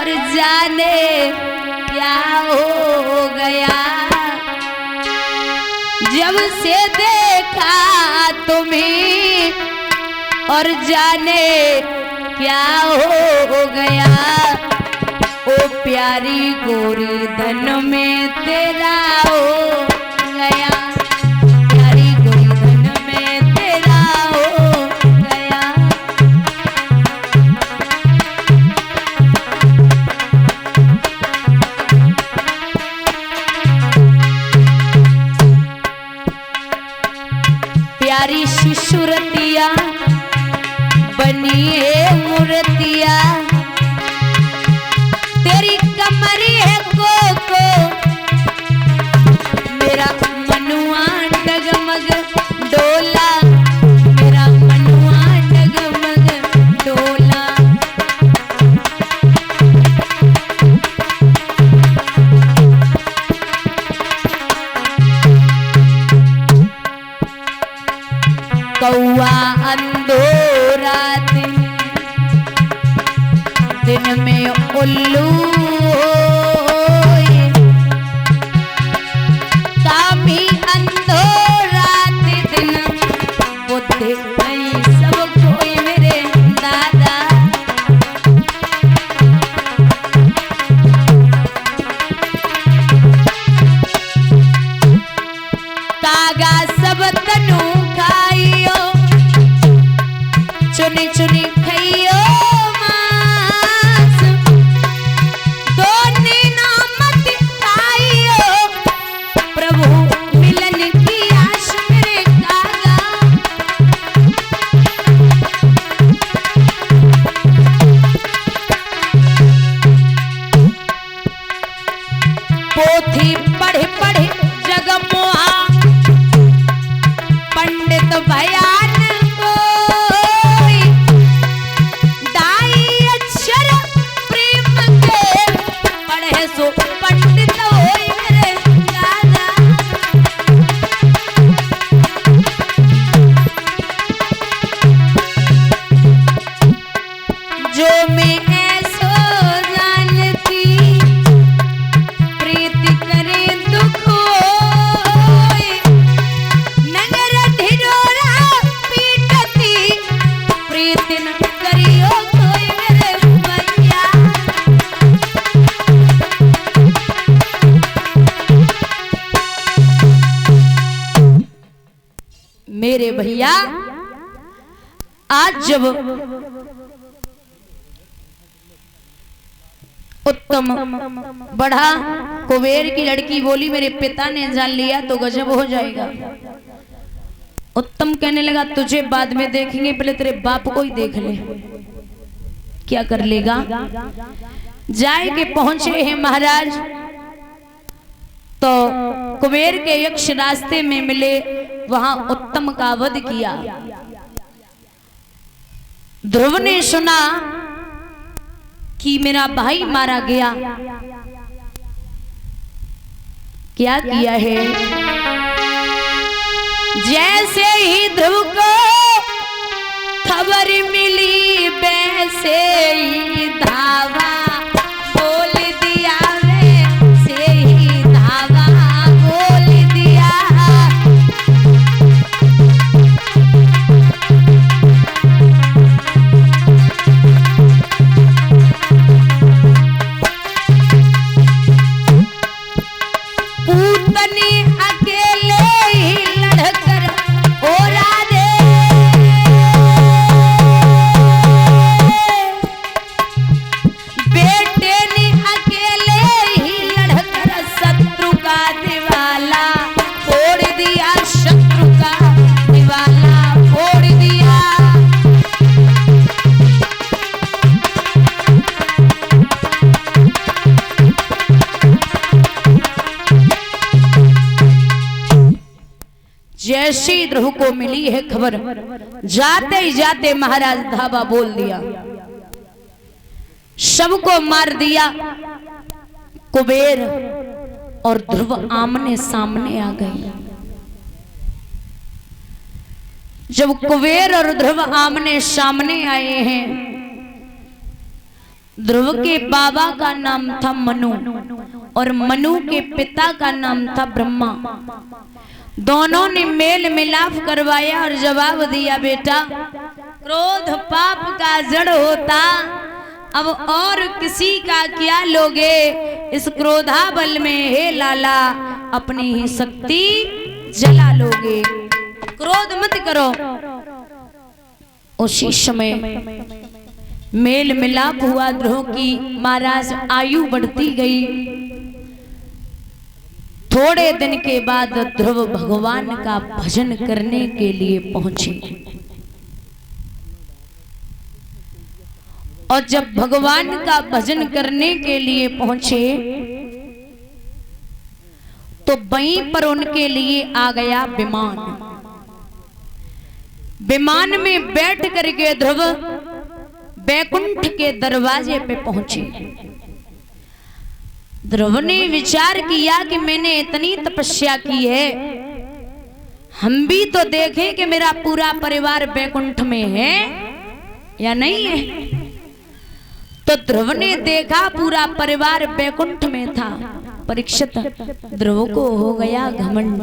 और जाने क्या हो गया। जब से देखा तुम्हें और जाने क्या हो गया। ओ प्यारी गोरी धन में तेरा हो गया। प्यारी गोरी धन में तेरा हो गया। प्यारी सी सूरतिया बनी है मूर्तिया। तेरी कमरी है कोको मेरा मनुआ डगमग डोला। मेरा मनुआ डगमग डोला। कौआ अंधोरा दिन में उल्लू कामी अंधोरा दिन बुद्धि सब कोई मेरे दादा। कागा सब तनु खाइयो चुनी चुनी खाइयो पोथी पढ़े पढ़े जगमोहा पंडित भयान कोई। दाई अक्षर प्रेम के पढ़े सो पंडित होई मेरे दादा। जो मैं ऐसो जानती मेरे भैया। आज जब उत्तम बढ़ा कुबेर की लड़की बोली मेरे पिता ने जान लिया तो गजब हो जाएगा। उत्तम कहने लगा तुझे बाद में देखेंगे, पहले तेरे बाप को ही देख ले क्या कर लेगा। जाए के पहुंचे हैं महाराज तो कुबेर के यक्ष रास्ते में मिले। वहां उत्तम का वध किया। ध्रुव ने सुना कि मेरा भाई मारा गया। क्या किया है। जैसे ही ध्रुव को खबर मिली वैसे ही धावा बोल दिया। वैसे ही धावा बोल दिया। पूतनी अकेले ही लड़कर हो राधे। बेटे ने अकेले ही लड़कर शत्रु का दिवाला फोड़ दिया। शत्रु का दिवाला फोड़ दिया। जैसी ध्रुव को मिली है खबर जाते ही जाते महाराज धावा बोल दिया। सबको मार दिया। कुबेर और ध्रुव आमने सामने आ गए। जब कुबेर और ध्रुव आमने सामने आए हैं ध्रुव के बाबा का नाम था मनु और मनु के पिता का नाम था ब्रह्मा। दोनों ने मेल मिलाप करवाया और जवाब दिया, बेटा क्रोध पाप का जड़ होता, अब और किसी का क्या लोगे, इस क्रोधा बल में हे लाला अपनी ही शक्ति जला लोगे, क्रोध मत करो। उसी समय मेल मिलाप हुआ, ध्रुव की महाराज आयु बढ़ती गई। थोड़े दिन के बाद ध्रुव भगवान का भजन करने के लिए पहुंचे और जब भगवान का भजन करने के लिए पहुंचे तो वहीं पर उनके लिए आ गया विमान। विमान में बैठ करके ध्रुव बैकुंठ के दरवाजे पे पहुंचे। ध्रुव ने विचार किया कि मैंने इतनी तपस्या की है, हम भी तो देखें कि मेरा पूरा परिवार बैकुंठ में है या नहीं है। तो ध्रुव ने देखा पूरा परिवार बैकुंठ में था। परीक्षित, ध्रुव को हो गया घमंड,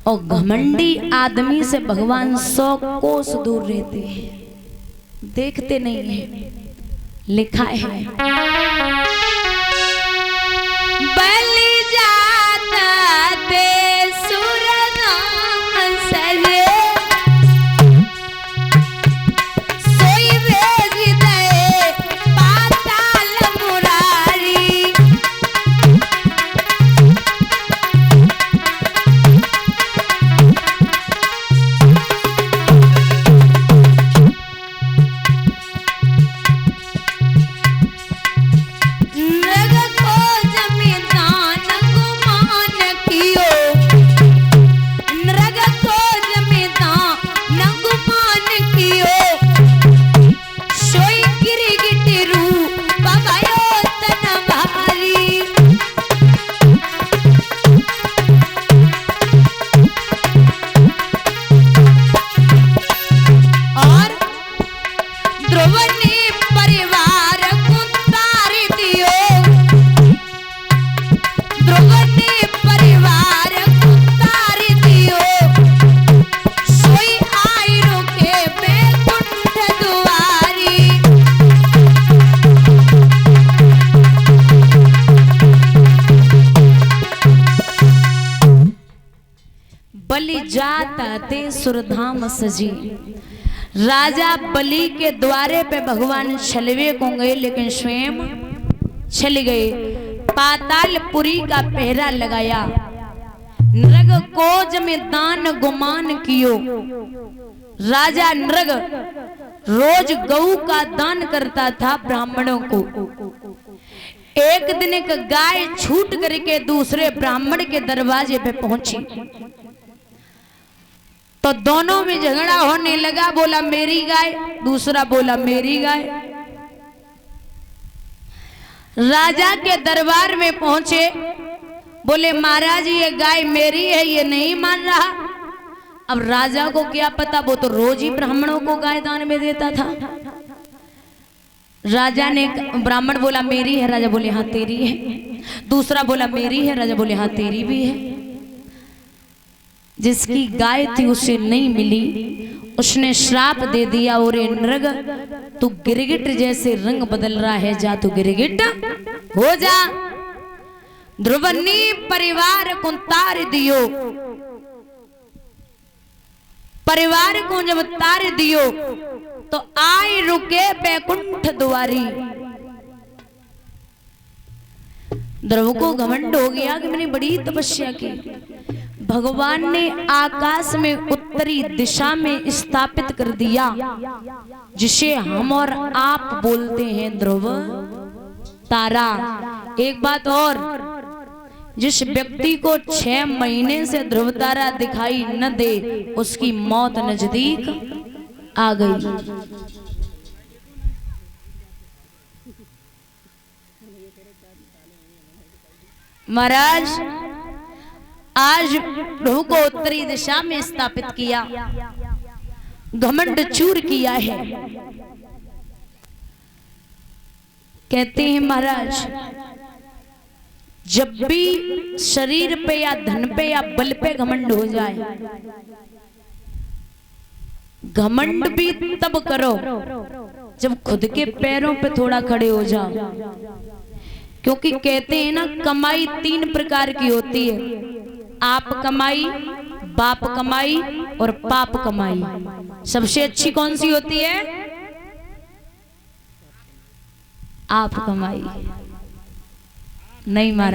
और घमंडी आदमी से भगवान 100 कोस दूर रहते हैं, देखते नहीं है। लिखा है, बलि जाता ते सुर नाम सजे, सोई भेज दे पाताल मुरारी। बलि जाता ते सुरधाम सजी। राजा बलि के द्वारे पे भगवान छलवे को गए, लेकिन स्वयं चले गए। पातालपुरी का पहरा लगाया, नृग कोज में दान गुमान कियो। राजा नृग रोज गऊ का दान करता था ब्राह्मणों को। एक दिन एक गाय छूट करके दूसरे ब्राह्मण के दरवाजे पे पहुंची, तो दोनों में झगड़ा होने लगा। बोला मेरी गाय, दूसरा बोला मेरी गाय। राजा के दरबार में पहुंचे, बोले महाराज ये गाय मेरी है, ये नहीं मान रहा। अब राजा को क्या पता, वो तो रोज ही ब्राह्मणों को गाय दान में देता था। राजा ने, ब्राह्मण बोला मेरी है, राजा बोले हाँ तेरी है। दूसरा बोला मेरी है, राजा बोले हाँ तेरी भी है। जिसकी गाय थी उसे नहीं मिली, उसने श्राप दे दिया, और नृग तू गिरगिट जैसे रंग बदल रहा है, जा तू गिरगिट हो जा। ध्रुव ने परिवार को तार दियो, परिवार को जब तार दियो तो आए रुके बैकुंठ द्वारी। ध्रुव को घमंड हो गया कि मैंने बड़ी तपस्या की। भगवान ने आकाश में उत्तरी दिशा में स्थापित कर दिया, जिसे हम और आप बोलते हैं ध्रुव तारा। एक बात और, जिस व्यक्ति को 6 महीने से ध्रुव तारा दिखाई न दे, उसकी मौत नजदीक आ गई। महाराज आज ध्रुव को उत्तरी दिशा में स्थापित किया, घमंड चूर किया है। कहते हैं महाराज, जब भी शरीर पे या धन पे या बल पे घमंड हो जाए, घमंड भी तब करो जब खुद के पैरों पे थोड़ा खड़े हो जाओ। क्योंकि कहते हैं ना, कमाई 3 प्रकार की होती है, आप कमाई, बाप कमाई और पाप कमाई। सबसे अच्छी कौन सी होती है? आप कमाई। नहीं महाराज।